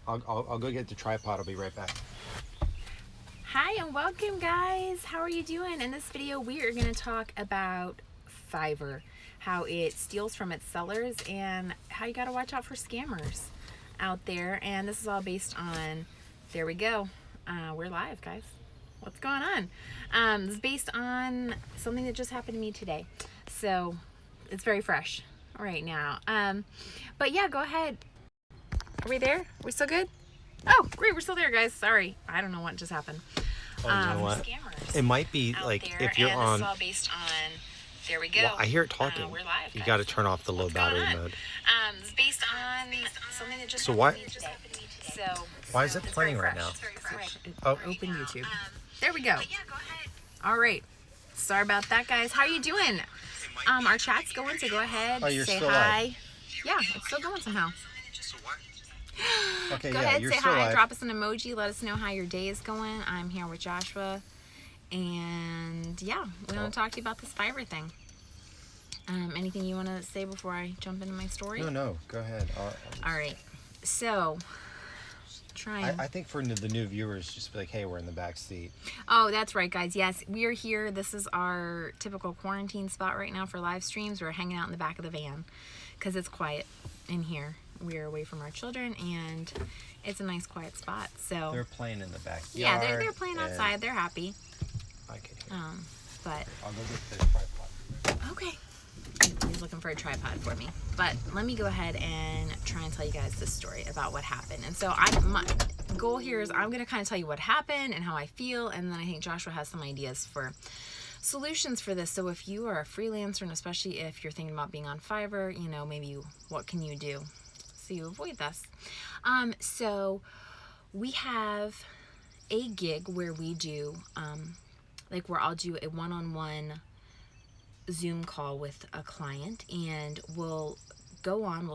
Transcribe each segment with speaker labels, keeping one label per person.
Speaker 1: I'll go get the tripod. I'll be right back.
Speaker 2: Hi and welcome, guys. How are you doing? In this video we are going to talk about Fiverr, how it steals from its sellers, and how you got to watch out for scammers out there. And this is all based on, there we go, we're live, guys. What's going on? This is based on something that just happened to me today, so it's very fresh right now. But yeah, go ahead. Are we there? Are we still good? Oh, great, we're still there, guys. Sorry, I don't know what just happened.
Speaker 1: Oh, you know what?
Speaker 2: Scammers
Speaker 1: It might be
Speaker 2: out
Speaker 1: like
Speaker 2: there,
Speaker 1: if you're
Speaker 2: and
Speaker 1: on.
Speaker 2: this is all based on. There we go.
Speaker 1: Well, I hear it talking.
Speaker 2: We're live,
Speaker 1: You
Speaker 2: guys.
Speaker 1: got to turn off the low
Speaker 2: What's going
Speaker 1: battery
Speaker 2: on?
Speaker 1: mode.
Speaker 2: It's based on something that just
Speaker 1: So
Speaker 2: happened
Speaker 1: why?
Speaker 2: to me today. So
Speaker 1: Why is it
Speaker 2: it's
Speaker 1: playing
Speaker 2: very
Speaker 1: right now?
Speaker 2: fresh. It's very fresh.
Speaker 1: Oh,
Speaker 2: Open YouTube. There we go. All right. Sorry about that, guys. How are you doing? Our chat's going, so go ahead.
Speaker 1: Oh, you're
Speaker 2: say
Speaker 1: still
Speaker 2: hi.
Speaker 1: live.
Speaker 2: Yeah, it's still going somehow.
Speaker 1: okay.
Speaker 2: Go
Speaker 1: Yeah,
Speaker 2: ahead,
Speaker 1: you're
Speaker 2: say
Speaker 1: still
Speaker 2: hi,
Speaker 1: live.
Speaker 2: drop us an emoji, let us know how your day is going. I'm here with Joshua, and yeah, we want to talk to you about this Fiverr thing. Anything you want to say before I jump into my story?
Speaker 1: No. Go ahead.
Speaker 2: All right. So, trying.
Speaker 1: I think for the new viewers, just be like, hey, we're in the back seat.
Speaker 2: Oh, that's right, guys. Yes, we are here. This is our typical quarantine spot right now for live streams. We're hanging out in the back of the van because it's quiet in here. We're away from our children, and it's a nice, quiet spot. So
Speaker 1: They're playing in the backyard.
Speaker 2: yeah, they're playing outside. They're happy.
Speaker 1: I can hear.
Speaker 2: But
Speaker 1: I'll go get the tripod.
Speaker 2: okay. He's looking for a tripod for me. But let me go ahead and try and tell you guys this story about what happened. And so my goal here is I'm going to kind of tell you what happened and how I feel, and then I think Joshua has some ideas for solutions for this. So if you are a freelancer, and especially if you're thinking about being on Fiverr, maybe what can you do so you avoid this? So we have a gig where we do where I'll do a one-on-one Zoom call with a client, and we'll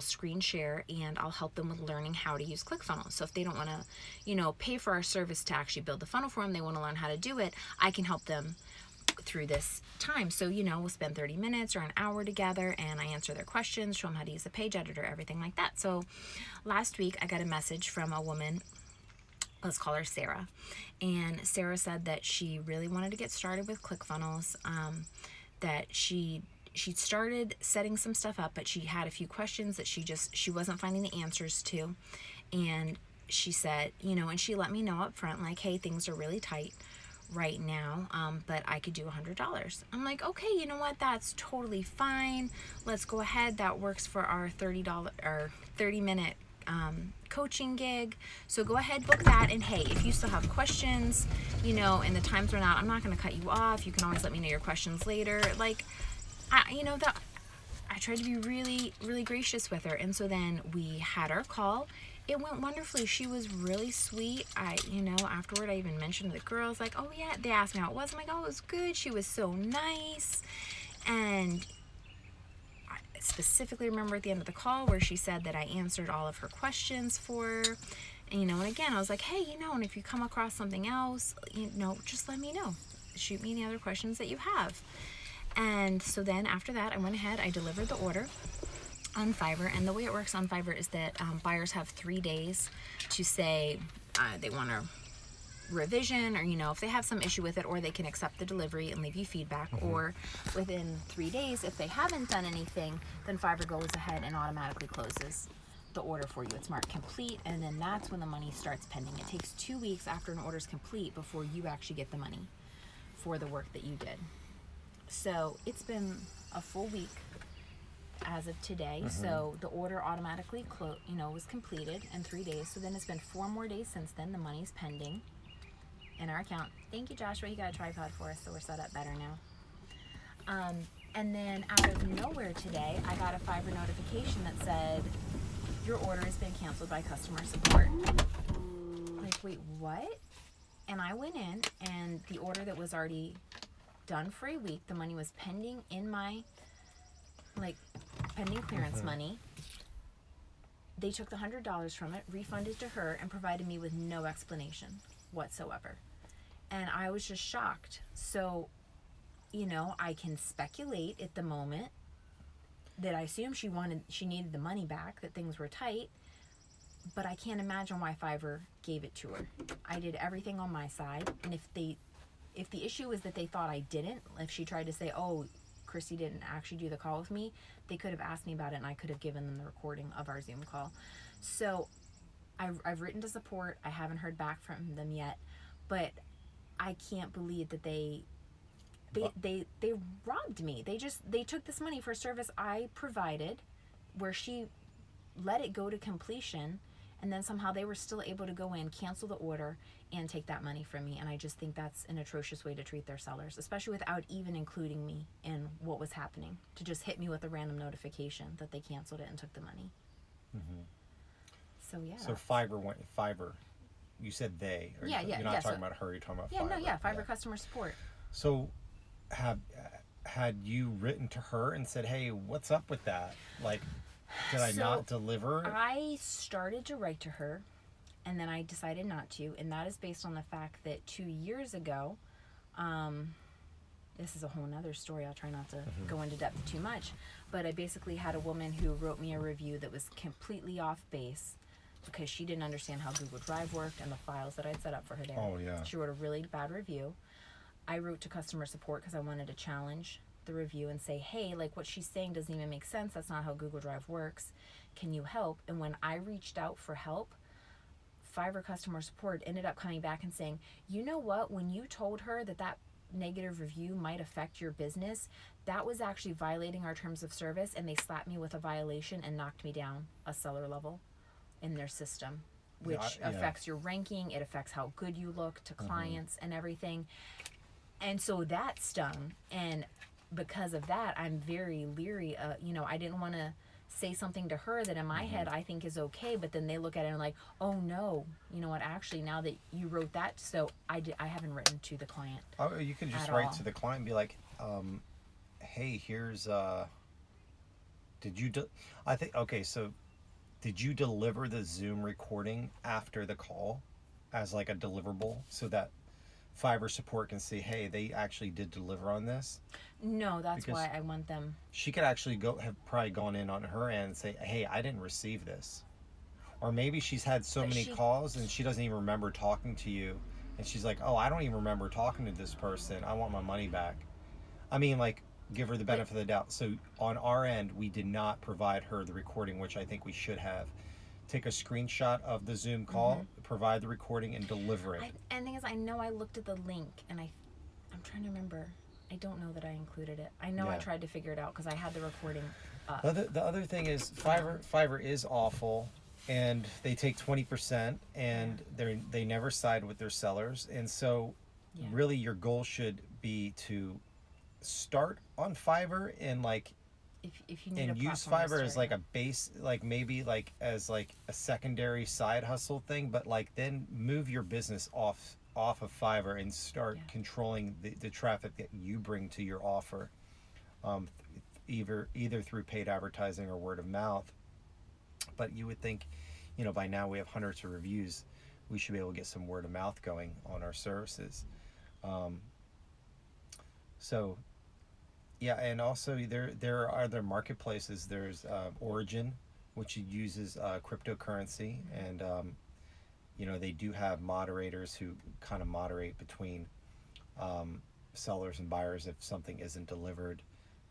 Speaker 2: screen share, and I'll help them with learning how to use Clickfunnels. So if they don't want to, pay for our service to actually build the funnel for them, they want to learn how to do it, I can help them through this time. So, we'll spend 30 minutes or an hour together, and I answer their questions, show them how to use the page editor, everything like that. So last week I got a message from a woman, let's call her Sarah, and Sarah said that she really wanted to get started with Clickfunnels, that she started setting some stuff up, but she had a few questions that she wasn't finding the answers to. And she said, and she let me know up front, like, hey, things are really tight right now, but I could do $100. I'm like, okay, you know what, that's totally fine. Let's go ahead. That works for our $30 or 30-minute coaching gig. So go ahead, book that. And hey, if you still have questions, and the times run out, I'm not going to cut you off. You can always let me know your questions later. I tried to be really, really gracious with her. And so then we had our call. It went wonderfully. She was really sweet. Afterward, I even mentioned to the girls, like, oh yeah, they asked me how it was. I'm like, oh, it was good. She was so nice. And I specifically remember at the end of the call where she said that I answered all of her questions for her. And, and again, I was like, hey, and if you come across something else, just let me know. Shoot me any other questions that you have. And so then after that, I went ahead, I delivered the order on Fiverr. And the way it works on Fiverr is that buyers have 3 days to say they want a revision, or if they have some issue with it, or they can accept the delivery and leave you feedback. Or within 3 days, if they haven't done anything, then Fiverr goes ahead and automatically closes the order for you. It's marked complete, and then that's when the money starts pending. It takes 2 weeks after an order is complete before you actually get the money for the work that you did. So it's been a full week as of today. So the order automatically was completed in 3 days. So then it's been 4 more days since then. The money's pending in our account. Thank you, Joshua. You got a tripod for us, so we're set up better now. And then out of nowhere today, I got a Fiverr notification that said, your order has been canceled by customer support. Like, wait, what? And I went in, and the order that was already done for a week, the money was pending in my pending clearance money. They took the $100 from it, refunded to her, and provided me with no explanation whatsoever. And I was just shocked. So, I can speculate at the moment that I assume she needed the money back, that things were tight. but I can't imagine why Fiverr gave it to her. I did everything on my side, and if the issue is that they thought I didn't, if she tried to say, oh, Christy didn't actually do the call with me, they could have asked me about it and I could have given them the recording of our Zoom call. So I've written to support. I haven't heard back from them yet, but I can't believe that they robbed me. They took this money for a service I provided where she let it go to completion, and then somehow they were still able to go in, cancel the order, and take that money from me. And I just think that's an atrocious way to treat their sellers, especially without even including me in what was happening, to just hit me with a random notification that they canceled it and took the money.
Speaker 1: Mm-hmm.
Speaker 2: So yeah.
Speaker 1: So Fiverr. You said they.
Speaker 2: Yeah.
Speaker 1: You're not talking about her. You're talking about Fiverr.
Speaker 2: Fiverr customer support.
Speaker 1: So, had you written to her and said, "Hey, what's up with that? Like, did I not deliver?"
Speaker 2: I started to write to her, and then I decided not to, and that is based on the fact that 2 years ago, this is a whole nother story. I'll try not to go into depth too much, but I basically had a woman who wrote me a review that was completely off base because she didn't understand how Google Drive worked and the files that I'd set up for her there.
Speaker 1: Oh, yeah.
Speaker 2: She wrote a really bad review. I wrote to customer support because I wanted to challenge the review and say, hey, like what she's saying doesn't even make sense. That's not how Google Drive works. Can you help? And when I reached out for help, Fiverr customer support ended up coming back and saying, you know what? When you told her that negative review might affect your business, that was actually violating our terms of service, and they slapped me with a violation and knocked me down a seller level in their system, which affects your ranking. It affects how good you look to clients and everything. And so that stung, and because of that, I'm very leery. I didn't want to say something to her that in my head I think is okay, but then they look at it and like, oh no, you know what? Actually, now that you wrote that, so I haven't written to the client.
Speaker 1: Oh, you can just write to the client and be like, hey, here's did you? So did you deliver the Zoom recording after the call as like a deliverable so that Fiverr support can see, hey, they actually did deliver on this?
Speaker 2: No, that's why I want them.
Speaker 1: She could actually have probably gone in on her end and say, hey, I didn't receive this. Or maybe she's had so many calls and she doesn't even remember talking to you. And she's like, oh, I don't even remember talking to this person. I want my money back. I mean, like, give her the benefit of the doubt. So on our end, we did not provide her the recording, which I think we should have. Take a screenshot of the Zoom call, provide the recording, and deliver it.
Speaker 2: And the thing is, I know I looked at the link, and I'm trying to remember. I don't know that I included it. I know I tried to figure it out because I had the recording up.
Speaker 1: The other thing is Fiverr is awful, and they take 20%, and they never side with their sellers. And so really your goal should be to start on Fiverr and like
Speaker 2: if you need
Speaker 1: and
Speaker 2: a
Speaker 1: use Fiverr as like a base, like maybe like as like a secondary side hustle thing, but like then move your business off of Fiverr and start controlling the traffic that you bring to your offer, either through paid advertising or word of mouth. But you would think, by now we have hundreds of reviews, we should be able to get some word of mouth going on our services. So yeah, and also there are other marketplaces. There's Origin, which uses cryptocurrency, and they do have moderators who kind of moderate between sellers and buyers if something isn't delivered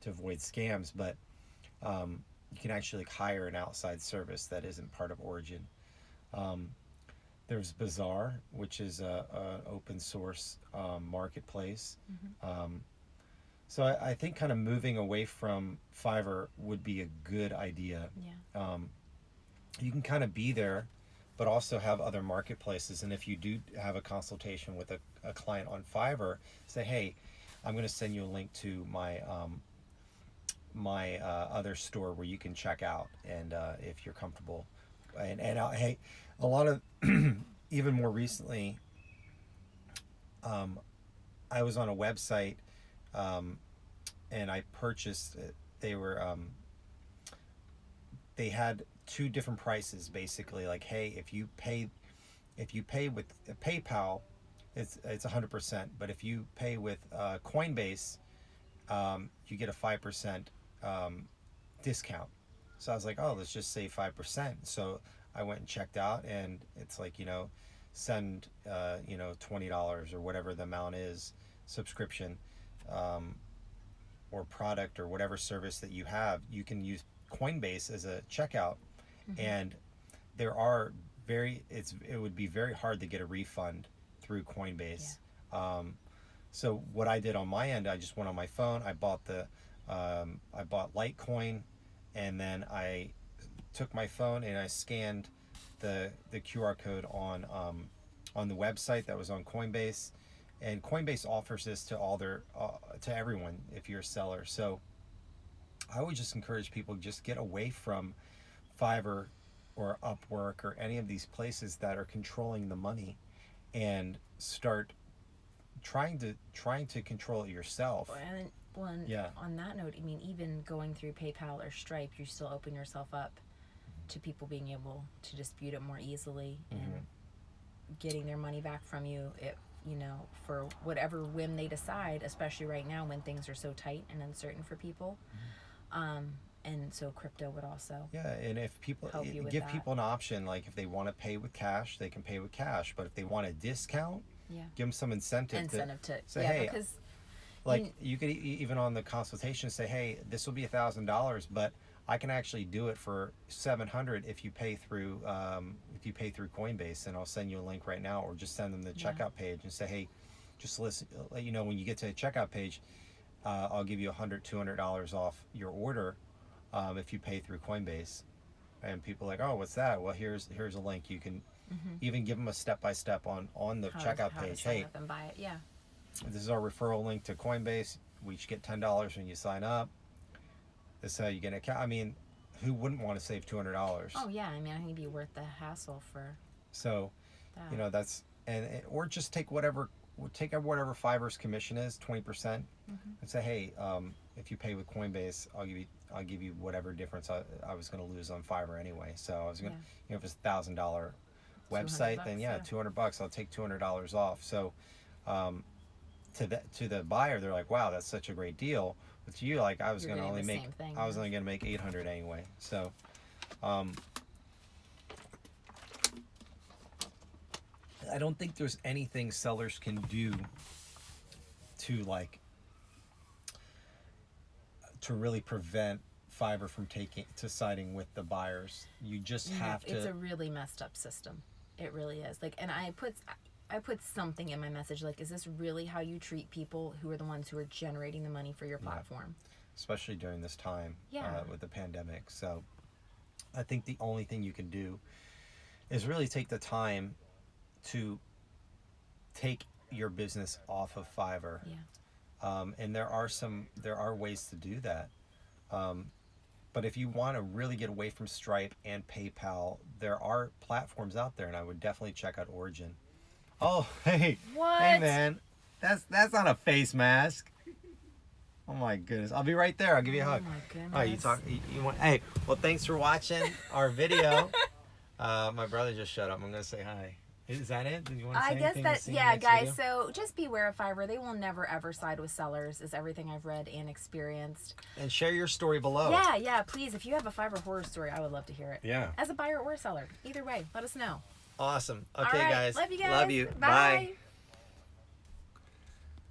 Speaker 1: to avoid scams. But you can actually hire an outside service that isn't part of Origin. There's Bazaar, which is an open source marketplace. So I think kind of moving away from Fiverr would be a good idea. Yeah. You can kind of be there, but also have other marketplaces. And if you do have a consultation with a client on Fiverr, say, hey, I'm going to send you a link to my my other store where you can check out, and if you're comfortable. And hey, a lot of even more recently, I was on a website. And I purchased it. They had two different prices basically. Like, hey, if you pay with PayPal, it's 100%. But if you pay with Coinbase, you get a 5% discount. So I was like, oh, let's just say 5%. So I went and checked out, and it's like, send $20 or whatever the amount is, subscription, um, or product or whatever service that you have. You can use Coinbase as a checkout,
Speaker 2: Mm-hmm.
Speaker 1: and there are it would be very hard to get a refund through Coinbase. So what I did on my end, I just went on my phone. I bought Litecoin, and then I took my phone and I scanned the QR code on the website that was on Coinbase, and Coinbase offers this to all their to everyone if you're a seller. So I would just encourage people, just get away from Fiverr or Upwork or any of these places that are controlling the money, and start trying to control it yourself.
Speaker 2: And
Speaker 1: Yeah.
Speaker 2: on that note, I mean, even going through PayPal or Stripe, you still open yourself up to people being able to dispute it more easily and getting their money back from you, for whatever whim they decide, especially right now when things are so tight and uncertain for people. And so crypto would also
Speaker 1: Yeah, and if people
Speaker 2: help you with
Speaker 1: give
Speaker 2: that.
Speaker 1: people an option, like if they want to pay with cash, they can pay with cash. But if they want a discount, give them some incentive
Speaker 2: to
Speaker 1: say, hey,
Speaker 2: because
Speaker 1: like you could even on the consultation say, hey, this will be $1,000, but I can actually do it for $700 if you pay through Coinbase, and I'll send you a link right now, or just send them the checkout page and say, hey, just listen, when you get to the checkout page, I'll give you $200 off your order if you pay through Coinbase. And people are like, oh, what's that? Well, here's a link. You can even give them a step-by-step on the checkout page.
Speaker 2: Sign
Speaker 1: Hey,
Speaker 2: up and buy it. Yeah.
Speaker 1: this is our referral link to Coinbase. We each get $10 when you sign up. This is how you get an account. I mean, who wouldn't want to save $200?
Speaker 2: Oh yeah, I mean, I think it'd be worth the hassle for
Speaker 1: So,
Speaker 2: that.
Speaker 1: that's or just take whatever Fiverr's commission is, 20%, and say, hey, if you pay with Coinbase, I'll give you whatever difference I was going to lose on Fiverr anyway. So I was going to, if it's $1,000 website, then $200, I'll take $200 off. So, to the buyer, they're like, wow, that's such a great deal. But to you, like, I was going to only make, I was only going to make $800 anyway. So, I don't think there's anything sellers can do to really prevent Fiverr from siding with the buyers. You just have to.
Speaker 2: It's a really messed up system. It really is. Like, and I put something in my message, like, is this really how you treat people who are the ones who are generating the money for your platform?
Speaker 1: Especially during this time with the pandemic. So I think the only thing you can do is really take the time to take your business off of Fiverr. And there are ways to do that. But if you want to really get away from Stripe and PayPal, there are platforms out there, and I would definitely check out Origin. Oh, hey.
Speaker 2: What?
Speaker 1: Hey, man. That's not a face mask. Oh my goodness. I'll be right there. I'll give you a hug.
Speaker 2: Oh my goodness.
Speaker 1: Oh, you want, hey, well, thanks for watching our video. My brother just shut up. I'm going to say hi. Is that it? Did you want to say
Speaker 2: I guess
Speaker 1: anything?
Speaker 2: that, yeah, guys, so just beware of Fiverr. They will never, ever side with sellers, is everything I've read and experienced.
Speaker 1: And share your story below.
Speaker 2: Yeah, please. If you have a Fiverr horror story, I would love to hear it.
Speaker 1: Yeah.
Speaker 2: As a buyer or seller. Either way, let us know.
Speaker 1: Awesome.
Speaker 2: All
Speaker 1: Okay,
Speaker 2: right.
Speaker 1: guys.
Speaker 2: Love you guys.
Speaker 1: Love you.
Speaker 2: Bye.
Speaker 1: Bye.